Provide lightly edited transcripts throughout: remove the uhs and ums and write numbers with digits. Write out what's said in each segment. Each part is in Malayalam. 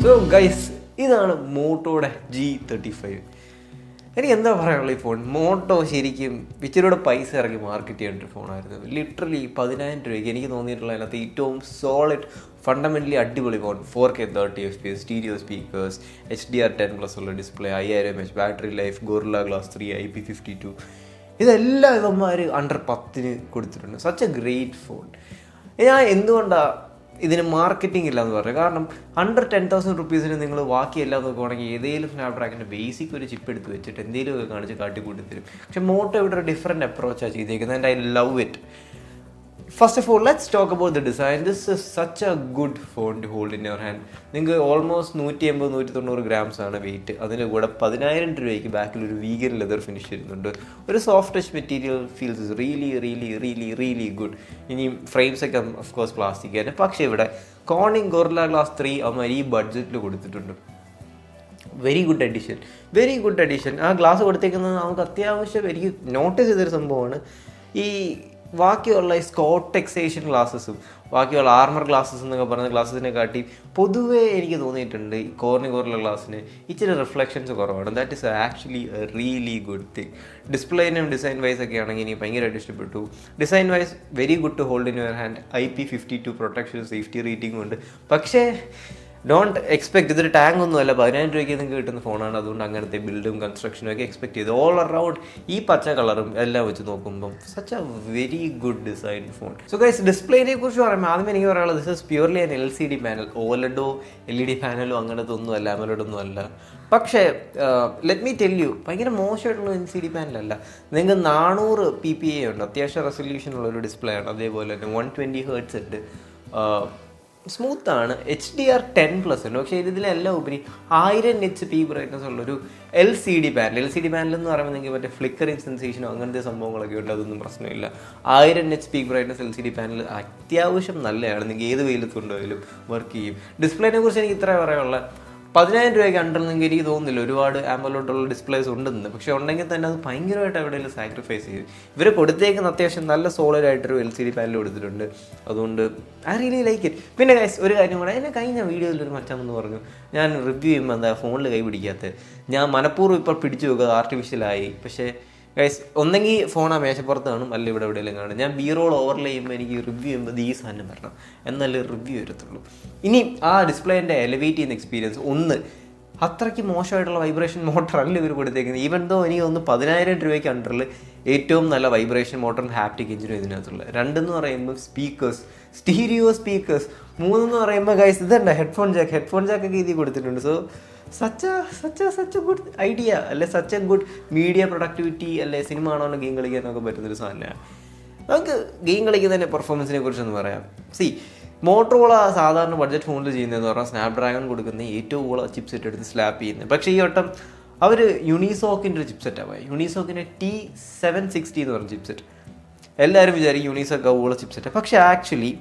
സോ ഗൈസ്, ഇതാണ് മോട്ടോയുടെ G35. എനിക്ക് എന്താ പറയാനുള്ള ഈ ഫോൺ. മോട്ടോ ശരിക്കും ഇച്ചിരിയുടെ പൈസ ഇറക്കി മാർക്കറ്റ് ചെയ്യേണ്ട ഒരു ഫോണായിരുന്നു. ലിറ്ററലി 10,000 രൂപയ്ക്ക് എനിക്ക് തോന്നിയിട്ടുള്ള അതിനകത്ത് ഏറ്റവും സോളിഡ് ഫണ്ടമെൻ്റലി അടിപൊളി phone. 4K 30fps stereo speakers, HDR10+ ഉള്ള display, 5000 mAh battery life, gorilla glass 3, IP52, ഇതെല്ലാം ഇവന്മാർ അണ്ടർ 10 കൊടുത്തിട്ടുണ്ട്. Such A great phone. ഞാൻ എന്തുകൊണ്ടാണ് ഇതിന് മാർക്കറ്റിംഗ് ഇല്ല എന്ന് പറഞ്ഞു? കാരണം അണ്ടർ 10,000 റുപ്പീസിന് നിങ്ങൾ ബാക്കിയെല്ലാം നോക്കുവാണെങ്കിൽ ഏതെങ്കിലും സ്നാപ്ഡ്രാഗണിൻ്റെ ബേസിക് ഒരു ചിപ്പ് എടുത്ത് വെച്ചിട്ട് എന്തെങ്കിലുമൊക്കെ കാണിച്ച് കാട്ടിക്കൂട്ടി തരും. പക്ഷെ മോട്ടോ ഇവിടെ ഒരു ഡിഫറെൻറ്റ് അപ്രോച്ചാണ് ചെയ്തേക്കുന്നത് and I love it. First of all, let's talk about the design. This is such a good phone to hold in your hand. നിങ്ങൾക്ക് ഓൾമോസ്റ്റ് 180-190 grams ആണ് വെയിറ്റ്. അതിൻ്റെ കൂടെ 10,000 രൂപയ്ക്ക് ബാക്കിൽ ഒരു വീഗൻ ലെതർ ഫിനിഷ് വരുന്നുണ്ട്. ഒരു soft touch material feels really good. ഇനി ഫ്രെയിംസ് ഒക്കെ ഓഫ് കോഴ്സ് പ്ലാസ്റ്റിക് തന്നെ. പക്ഷേ ഇവിടെ കോർണിംഗ് ഗോറില്ല ഗ്ലാസ് 3 അവർ ഈ ബഡ്ജറ്റിൽ കൊടുത്തിട്ടുണ്ട്. Very good addition. ആ ഗ്ലാസ് കൊടുത്തേക്കുന്നത് നമുക്ക് അത്യാവശ്യം എനിക്ക് നോട്ടീസ് ചെയ്തൊരു സംഭവമാണ്. ഈ ബാക്കിയുള്ള ഈ സ്കോട്ടെക്സേഷൻ ഗ്ലാസ്സസും ബാക്കിയുള്ള ആർമർ ഗ്ലാസ്സസ് എന്നൊക്കെ പറയുന്ന ഗ്ലാസ്സിനെ കാട്ടി പൊതുവേ എനിക്ക് തോന്നിയിട്ടുണ്ട് ഈ കോർണിംഗ് ഗ്ലാസ്സിന് ഇച്ചിരി റിഫ്ലക്ഷൻസ് കുറവാണ്. That is actually a really good thing. ഡിസ്പ്ലേനും ഡിസൈൻ വൈസ് ഒക്കെ ആണെങ്കിൽ എനിക്ക് ഭയങ്കരമായിട്ട് ഇഷ്ടപ്പെട്ടു. Design wise very good to hold in your hand. IP52 protection safety റേറ്റിംഗും ഉണ്ട്. പക്ഷേ ഡോണ്ട് എക്സ്പെക്ട് ഇതൊരു ടാങ്ക് ഒന്നുമല്ല. 10,000 രൂപയ്ക്ക് നിങ്ങൾക്ക് കിട്ടുന്ന ഫോണാണ്. അതുകൊണ്ട് അങ്ങനത്തെ ബിൽഡും കൺസ്ട്രക്ഷനും ഒക്കെ എക്സ്പെക്ട് ചെയ്ത് ഓൾ അറൗണ്ട് ഈ പച്ച കളറും എല്ലാം വെച്ച് നോക്കുമ്പം such a very good design phone. So guys, ഡിസ്പ്ലേനെ കുറിച്ച് പറയുമ്പോൾ ആദ്യം എനിക്ക് പറയാനുള്ളത് this is purely an LCD panel. OLEDോ LED പാനലോ അങ്ങനത്തെ ഒന്നുമല്ല, AMOLED അല്ല. പക്ഷേ ലെറ്റ് മീ ടെൽ യു, ഭയങ്കര മോശമായിട്ടുള്ള LCD പാനലല്ല. നിങ്ങൾക്ക് 400 PPA ഉണ്ട്, അത്യാവശ്യം റെസൊല്യൂഷനുള്ള ഒരു ഡിസ്പ്ലേ ആണ്. അതേപോലെ തന്നെ 120 Hz ഉണ്ട്, സ്മൂത്താണ്. HDR10+ ഉണ്ട്. പക്ഷേ ഇതിലെല്ലാം ഉപരി 1000 HP ബ്രൈറ്റ്നസ് ഉള്ളൊരു LCD പാനൽ എന്ന് പറയുമ്പോൾ നിങ്ങൾക്ക് മറ്റേ ഫ്ലിക്കറിങ് സെൻസേഷനോ അങ്ങനത്തെ സംഭവങ്ങളൊക്കെ ഉണ്ട്. അതൊന്നും പ്രശ്നമില്ല. 1000 HP ബ്രൈറ്റ്നസ് LCD പാനൽ അത്യാവശ്യം നല്ലതാണ്. നിങ്ങൾക്ക് ഏത് വെയിലത്ത് കൊണ്ടുപോയാലും വർക്ക് ചെയ്യും. ഡിസ്പ്ലേനെ കുറിച്ച് എനിക്ക് ഇത്ര പറയാനുള്ള 10,000 രൂപയ്ക്ക് അണ്ടറിൽ നിങ്ങൾക്ക് എനിക്ക് തോന്നുന്നില്ല ഒരുപാട് AMOLED ഉള്ള ഡിസ്പ്ലേസ് ഉണ്ടെന്ന്. പക്ഷേ ഉണ്ടെങ്കിൽ തന്നെ അത് ഭയങ്കരമായിട്ട് എവിടെയെങ്കിലും സാക്രിഫൈസ് ചെയ്യും. ഇവർ കൊടുത്തേക്കുന്ന അത്യാവശ്യം നല്ല സോളിഡായിട്ടൊരു LCD പാനൽ കൊടുത്തിട്ടുണ്ട്. അതുകൊണ്ട് ഐ റിയലി ലൈക്ക് ഇറ്റ്. പിന്നെ ഒരു കാര്യം കൂടെ, എന്നെ കഴിഞ്ഞ വീഡിയോയിൽ ഒരു മച്ചാമെന്ന് പറഞ്ഞു ഞാൻ റിവ്യൂ ചെയ്യുമ്പോൾ എന്താ ഫോണിൽ കൈ പിടിക്കാത്തത്. ഞാൻ മനഃപൂർവ്വം ഇപ്പോൾ പിടിച്ചു നോക്കുക, ആർട്ടിഫിഷ്യലായി. പക്ഷേ ഗൈസ്, ഒന്നെങ്കിൽ ഫോൺ ആ മേശപ്പുറത്ത് കാണും, അല്ല ഇവിടെ എവിടെയെങ്കിലും കാണും. ഞാൻ B-roll ഓവർലേ ചെയ്യുമ്പോൾ എനിക്ക് റിവ്യൂ ചെയ്യുമ്പോൾ ഈ സാധനം വരണം, എന്നാലേ റിവ്യൂ വരത്തുള്ളൂ. ഇനി ആ ഡിസ്പ്ലേൻ്റെ എലിവേറ്റ് ചെയ്യുന്ന എക്സ്പീരിയൻസ്, ഒന്ന് അത്രയ്ക്ക് മോശമായിട്ടുള്ള വൈബ്രേഷൻ മോട്ടർ അല്ല ഇവർ കൊടുത്തേക്കുന്നത്. ഈവൻ ദോ എനിക്ക് ഒന്ന് 10,000 രൂപയ്ക്ക് അണ്ടറിൽ ഏറ്റവും നല്ല വൈബ്രേഷൻ മോട്ടറും ഹാപ്റ്റിക് എഞ്ചിനും ഇതിനകത്തുള്ള. 2 എന്ന് പറയുമ്പോൾ സ്പീക്കേഴ്സ്, സ്റ്റീരിയോ സ്പീക്കേഴ്സ്. 3 എന്ന് പറയുമ്പോൾ ഗൈസ് ഇതുണ്ട് ഹെഡ്ഫോൺ ജാക്കൊക്കെ ഇതിൽ കൊടുത്തിട്ടുണ്ട്. So such a good idea അല്ലെ, such a good media productivity അല്ലെ. സിനിമ കാണാനോ ഗെയിം കളിക്കാനൊക്കെ പറ്റുന്നൊരു സാധനമാണ്. നമുക്ക് ഗെയിം കളിക്കുന്നതിൻ്റെ പെർഫോമൻസിനെ കുറിച്ചൊന്ന് പറയാം. മോട്ടോറോള സാധാരണ ബഡ്ജറ്റ് ഫോണിൽ ചെയ്യുന്നതെന്ന് പറഞ്ഞാൽ സ്നാപ്ഡ്രാഗൺ കൊടുക്കുന്ന ഏറ്റവും കൂടുതൽ ചിപ്സെറ്റ് എടുത്ത് സ്ലാപ്പ് ചെയ്യുന്നത്. പക്ഷേ ഈ വട്ടം അവർ യുണിസോക്കിൻ്റെ ഒരു ചിപ്സെറ്റാണ്. യുണിസോക്കിൻ്റെ T760 എന്ന് പറഞ്ഞ ചിപ്സെറ്റ്. എല്ലാവരും വിചാരിക്കും യുണിസോക്ക് ഉള്ള ചിപ്സെറ്റ്. പക്ഷേ ആക്ച്വലി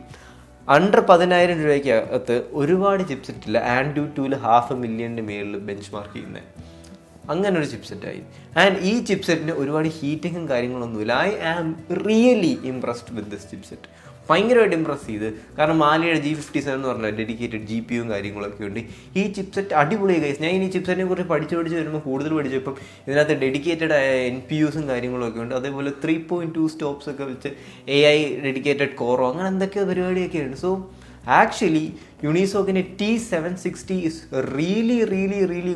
അണ്ടർ 10,000 രൂപയ്ക്കകത്ത് ഒരുപാട് ചിപ്സെറ്റില്ല. Antutu 500,000 മേളിൽ ബെഞ്ച് മാർക്ക് ചെയ്യുന്നത് അങ്ങനെ ഒരു ചിപ്സെറ്റായി. ആൻഡ് ഈ ചിപ്സെറ്റിന് ഒരുപാട് ഹീറ്റിങ്ങും കാര്യങ്ങളൊന്നുമില്ല. I am really impressed with this chipset. ഭയങ്കരമായിട്ട് ഇമ്പ്രസ് ചെയ്ത്. കാരണം മാലിയുടെ G57 എന്ന് പറഞ്ഞാൽ ഡെഡിക്കേറ്റഡ് GPUവും കാര്യങ്ങളൊക്കെ ഉണ്ട്. ഈ ചിപ്സെറ്റ് അടിപൊളി ഗൈസ്. ഞാൻ ഈ ചിപ്സെറ്റിനെ കുറിച്ച് പഠിച്ച് വരുമ്പോൾ കൂടുതൽ പഠിച്ചപ്പം ഇതിനകത്ത് ഡെഡിക്കേറ്റഡ് ആയ NPUസും കാര്യങ്ങളൊക്കെ ഉണ്ട്. അതേപോലെ 3.2 സ്റ്റോപ്സ് ഒക്കെ വെച്ച് AI ഡെഡിക്കേറ്റഡ് കോറോ അങ്ങനെ എന്തൊക്കെയോ പരിപാടിയൊക്കെ ഉണ്ട്. സോ ആക്ച്വലി യുണിസോക്കിൻ്റെ T760 is really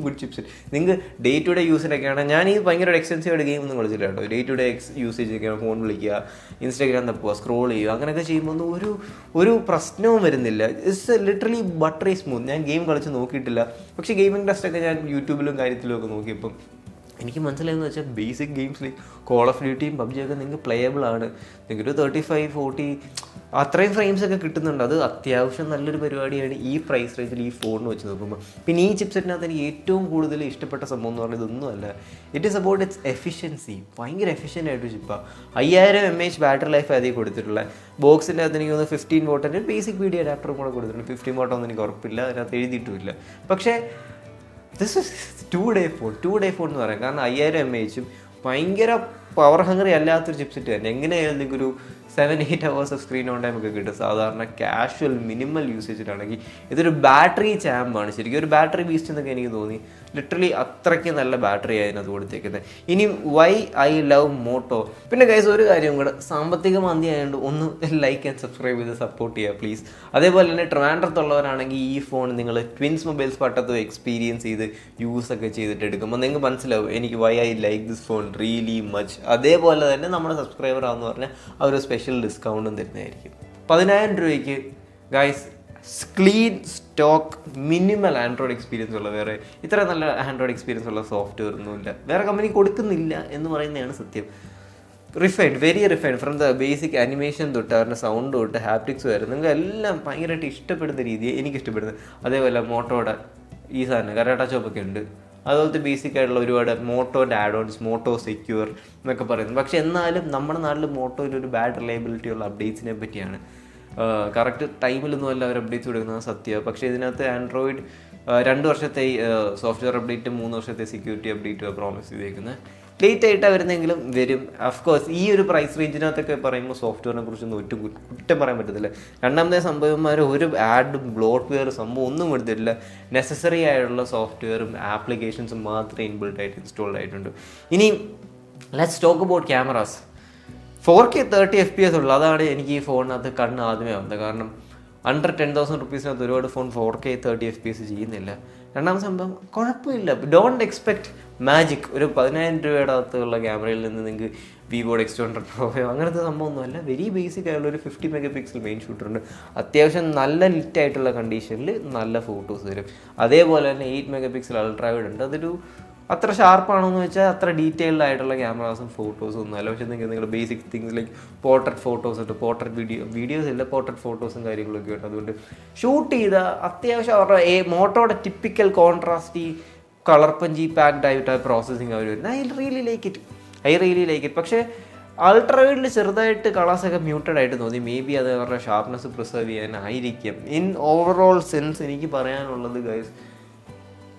good chipset. നിങ്ങൾക്ക് ഡേ ടു ഡേ യൂസിനൊക്കെയാണ്. ഞാൻ ഈ ഭയങ്കര എക്സ്റ്റെൻസീവായിട്ട് ഗെയിം ഒന്നും കളിച്ചില്ല കേട്ടോ. ഡേ ടു ഡേ യൂസേജൊക്കെയാണ്. ഫോൺ വിളിക്കുക, ഇൻസ്റ്റാഗ്രാം തപ്പുക, സ്ക്രോൾ ചെയ്യുക, അങ്ങനെയൊക്കെ ചെയ്യുമ്പോൾ ഒന്നും ഒരു പ്രശ്നവും വരുന്നില്ല. It's literally buttery smooth. ഞാൻ ഗെയിം കളിച്ച് നോക്കിയിട്ടില്ല. പക്ഷേ ഗെയിമിംഗ് ടെസ്റ്റൊക്കെ ഞാൻ യൂട്യൂബിലും കാര്യത്തിലും ഒക്കെ നോക്കിയപ്പം എനിക്ക് മനസ്സിലായെന്ന് വെച്ചാൽ basic games like call of ഡ്യൂട്ടിയും പബ്ജിയൊക്കെ നിങ്ങൾക്ക് പ്ലേയബിൾ ആണ്. നിങ്ങൾക്ക് 35-40 അത്രയും ഫ്രെയിംസ് ഒക്കെ കിട്ടുന്നുണ്ട്. അത് അത്യാവശ്യം നല്ലൊരു പരിപാടിയാണ് ഈ പ്രൈസ് റേഞ്ചിൽ ഈ ഫോണിന് വെച്ച് നോക്കുമ്പോൾ. പിന്നെ ഈ ചിപ്സെറ്റിനകത്ത് എനിക്ക് ഏറ്റവും കൂടുതൽ ഇഷ്ടപ്പെട്ട സംഭവം എന്ന് പറഞ്ഞാൽ ഇതൊന്നുമല്ല, it is about it's efficiency. ഭയങ്കര എഫിഷ്യൻ്റ് ആയിട്ട് ചിപ്പാണ്. 5000 mAh ബാറ്ററി ലൈഫ് അതേ കൊടുത്തിട്ടുള്ള. ബോക്സിൻ്റെ അകത്ത് എനിക്ക് തോന്നുന്നു 15 വാട്ടിൻ്റെ ബേസിക് PD അഡാപ്റ്ററും കൂടെ കൊടുത്തിട്ടുണ്ട്. 15 വാട്ടൊന്നും എനിക്ക് ഉറപ്പില്ല, അതിനകത്ത് എഴുതിയിട്ടുമില്ല. പക്ഷേ ദിസ് ഇസ് 2-day ഫോൺ എന്ന് പറയാം. കാരണം 5000 mAh ഭയങ്കര പവർ ഹംഗറി അല്ലാത്തൊരു ചിപ്സെറ്റ് തന്നെ. എങ്ങനെയായാലും നിങ്ങൾക്കൊരു 7-8 hours of screen on time ഒക്കെ കിട്ടും സാധാരണ കാഷ്വൽ മിനിമൽ യൂസേജിലാണെങ്കിൽ. ഇതൊരു ബാറ്ററി ചാമ്പാണ് ശരിക്കും, ഒരു ബാറ്ററി ബീസ്റ്റ് എന്നൊക്കെ എനിക്ക് തോന്നി. ലിറ്ററലി അത്രയ്ക്ക് നല്ല ബാറ്ററി ആയിരുന്നു അത് കൊടുത്തേക്കുന്നത്. ഇനി വൈ ഐ ലവ് മോട്ടോ. പിന്നെ ഗൈസ് ഒരു കാര്യം കൂടെ, സാമ്പത്തിക മന്തി ആയതുകൊണ്ട് ഒന്ന് ലൈക്ക് ആൻഡ് സബ്സ്ക്രൈബ് ചെയ്ത് സപ്പോർട്ട് ചെയ്യുക പ്ലീസ്. അതേപോലെ തന്നെ ട്രിവാൻഡ്രത്തുള്ളവരാണെങ്കിൽ ഈ ഫോൺ നിങ്ങൾ ട്വിൻസ് മൊബൈൽസ് പട്ടത്ത് എക്സ്പീരിയൻസ് ചെയ്ത് യൂസ് ഒക്കെ ചെയ്തിട്ട് എടുക്കുമ്പോൾ നിങ്ങൾക്ക് മനസ്സിലാവും എനിക്ക് why I like this phone really much. അതേപോലെ തന്നെ നമ്മുടെ സബ്സ്ക്രൈബർ ആണെന്ന് പറഞ്ഞാൽ അവർ സ്പെഷ്യൽ ഡിസ്കൗണ്ടും തരുന്നതായിരിക്കും. 10,000 രൂപയ്ക്ക് guys clean stock minimal Android experience ഉള്ള വേറെ ഇത്ര നല്ല ആൻഡ്രോയിഡ് എക്സ്പീരിയൻസ് ഉള്ള സോഫ്റ്റ്വെയർ ഒന്നുമില്ല, വേറെ കമ്പനി കൊടുക്കുന്നില്ല എന്ന് പറയുന്നതാണ് സത്യം. Refined, very refined from the basic animation തൊട്ട് അവരുടെ സൗണ്ട് തൊട്ട് ഹാപ്റ്റിക്സ് വരെ നിങ്ങൾക്ക് എല്ലാം ഭയങ്കരമായിട്ട് ഇഷ്ടപ്പെടുന്ന രീതിയെ എനിക്ക് ഇഷ്ടപ്പെടുന്നത്. അതേപോലെ മോട്ടോയുടെ ഈ സാധനം കരാട്ട ചോപ്പൊക്കെ ഉണ്ട്, അതുപോലത്തെ ബേസിക് ആയിട്ടുള്ള ഒരുപാട് മോട്ടോൻ്റെ ആഡ് ഓൺസ്, മോട്ടോ സെക്യൂർ എന്നൊക്കെ പറയുന്നത്. പക്ഷെ എന്നാലും നമ്മുടെ നാട്ടിൽ മോട്ടോയിൽ ഒരു ബാഡ് റിലയബിലിറ്റി ഉള്ള അപ്ഡേറ്റ്സിനെ പറ്റിയാണ്. കറക്റ്റ് ടൈമിലൊന്നും അല്ല അവർ അപ്ഡേറ്റ്സ് കൊടുക്കുന്നത് സത്യമാണ്. പക്ഷേ ഇതിനകത്ത് ആൻഡ്രോയിഡ് 2 വർഷത്തെ സോഫ്റ്റ്വെയർ അപ്ഡേറ്റും 3 വർഷത്തെ സെക്യൂരിറ്റി അപ്ഡേറ്റും പ്രോമിസ് ചെയ്തേക്കുന്നത്. ലേറ്റ് ആയിട്ടാണ് വരുന്നെങ്കിലും വരും. അഫ്കോഴ്സ് ഈ ഒരു പ്രൈസ് റേഞ്ചിനകത്തൊക്കെ പറയുമ്പോൾ സോഫ്റ്റ്വെയറിനെ കുറിച്ചൊന്നും കുറ്റം പറയാൻ പറ്റത്തില്ല. രണ്ടാമത്തെ സംഭവന്മാർ ഒരു ആഡും ബ്ലോട്ട്വെയർ സംഭവം ഒന്നും കൊടുത്തിട്ടില്ല. നെസസറി ആയിട്ടുള്ള സോഫ്റ്റ്വെയറും ആപ്ലിക്കേഷൻസും മാത്രമേ ഇൻബിൽട്ട് ആയിട്ട് ഇൻസ്റ്റാൾഡ് ആയിട്ടുണ്ട്. ഇനി let's talk about cameras. 4K 30 FPS ഉള്ളു, അതാണ് എനിക്ക് ഈ ഫോണിനകത്ത് കണ്ണ് ആദ്യമേ വന്നത്. കാരണം അണ്ടർ 10,000 റുപ്പീസിനകത്ത് ഒരുപാട് ഫോൺ 4K 30 FPS ചെയ്യുന്നില്ല. രണ്ടാമത്തെ സംഭവം കുഴപ്പമില്ല, ഡോണ്ട് എക്സ്പെക്ട് മാജിക്. ഒരു 10,000 രൂപയുടെ അകത്തുള്ള ക്യാമറയിൽ നിന്ന് നിങ്ങൾക്ക് വിവോയുടെ X200 Pro അങ്ങനത്തെ സംഭവമൊന്നുമല്ല. വെരി ബേസിക് ആയിട്ടുള്ള ഒരു 50 MP മെയിൻ ഷൂട്ടറുണ്ട്. അത്യാവശ്യം നല്ല ലിറ്റായിട്ടുള്ള കണ്ടീഷനിൽ നല്ല ഫോട്ടോസ് തരും. അതേപോലെ തന്നെ 8 MP അൾട്രാ വൈഡ് ഉണ്ട്. അതൊരു അത്ര ഷാർപ്പാണോ എന്ന് വെച്ചാൽ അത്ര ഡീറ്റെയിൽഡ് ആയിട്ടുള്ള ക്യാമറാസും ഫോട്ടോസും ഒന്നും അല്ല. പക്ഷേ നിങ്ങൾ basic things like portrait photos ഉണ്ട്, പോർട്രേറ്റ് വീഡിയോസ് ഇല്ല, പോർട്രേറ്റ് ഫോട്ടോസും കാര്യങ്ങളൊക്കെ ഉണ്ട്. അതുകൊണ്ട് ഷൂട്ട് ചെയ്ത അത്യാവശ്യം അവരുടെ മോട്ടോയുടെ ടിപ്പിക്കൽ കോൺട്രാസ്റ്റ് ഈ കളർ പഞ്ചി പാക്ഡ് ആയിട്ട് പ്രോസസ്സിങ് അവർ വരുന്നത്. I really like it. പക്ഷേ അൾട്രാ വൈഡിൽ ചെറുതായിട്ട് കളേഴ്സൊക്കെ മ്യൂട്ടഡ് ആയിട്ട് തോന്നി. മേ ബി അത് അവരുടെ ഷാർപ്നെസ് പ്രിസർവ് ചെയ്യാനായിരിക്കും. ഇൻ ഓവറോൾ സെൻസ് എനിക്ക് പറയാനുള്ളത് ഗൈസ്,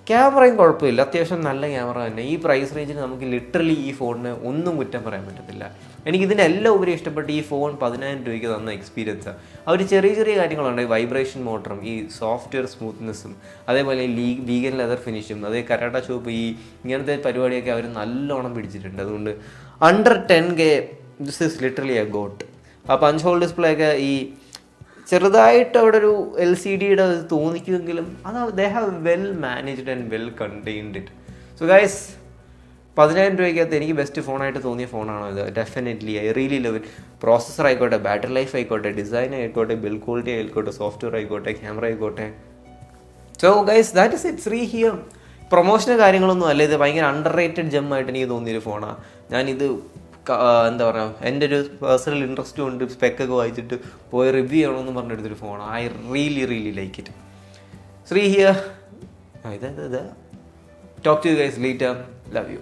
ക്യാമറയും കുഴപ്പമില്ല, അത്യാവശ്യം നല്ല ക്യാമറ തന്നെ. ഈ പ്രൈസ് റേഞ്ചിൽ നമുക്ക് ലിറ്ററലി ഈ ഫോണിന് ഒന്നും കുറ്റം പറയാൻ പറ്റത്തില്ല. എനിക്കിതിൻ്റെ എല്ലാം ഉപരി ഇഷ്ടപ്പെട്ട് ഈ ഫോൺ 10,000 രൂപയ്ക്ക് തന്ന എക്സ്പീരിയൻസാണ്. അവർ ചെറിയ ചെറിയ കാര്യങ്ങളുണ്ട്, വൈബ്രേഷൻ മോട്ടറും ഈ സോഫ്റ്റ്വെയർ സ്മൂത്ത്നെസ്സും അതേപോലെ വീഗൻ ലെതർ ഫിനിഷും അതേ കരാട്ട ചോപ്പ് ഈ ഇങ്ങനത്തെ പരിപാടിയൊക്കെ അവർ നല്ലോണം പിടിച്ചിട്ടുണ്ട്. അതുകൊണ്ട് under 10K this is literally a goat. ആ പഞ്ച് ഹോൾ ഡിസ്പ്ലേ ഒക്കെ ഈ ചെറുതായിട്ട് അവിടെ ഒരു LCDയുടെ തോന്നിക്കുമെങ്കിലും അത് they have well managed and well contained it. So guys 10,000 രൂപയ്ക്കകത്ത് എനിക്ക് ബെസ്റ്റ് ഫോണായിട്ട് തോന്നിയ ഫോണാണോ ഇത്? Definitely I really love it. Processor ആയിക്കോട്ടെ, ബാറ്ററി ലൈഫ് ആയിക്കോട്ടെ, ഡിസൈൻ ആയിക്കോട്ടെ, ബിൽഡ് ക്വാളിറ്റി ആയിക്കോട്ടെ, സോഫ്റ്റ്വെയർ ആയിക്കോട്ടെ, ക്യാമറ ആയിക്കോട്ടെ. So guys that is it. Sree here. പ്രൊമോഷന് കാര്യങ്ങളൊന്നും അല്ല, ഇത് ഭയങ്കര അണ്ടർ റേറ്റഡ് ജെമ്മായിട്ട് എനിക്ക് തോന്നിയൊരു ഫോണാണ്. ഞാനിത് എന്താ പറയുക, എൻ്റെ ഒരു പേഴ്സണൽ ഇൻട്രസ്റ്റ് കൊണ്ട് സ്പെക്കൊക്കെ വായിച്ചിട്ട് പോയി റിവ്യൂ ചെയ്യണമെന്ന് പറഞ്ഞെടുത്തൊരു ഫോണാണ്. I really like it. Sree here. Talk to you guys later. Love U.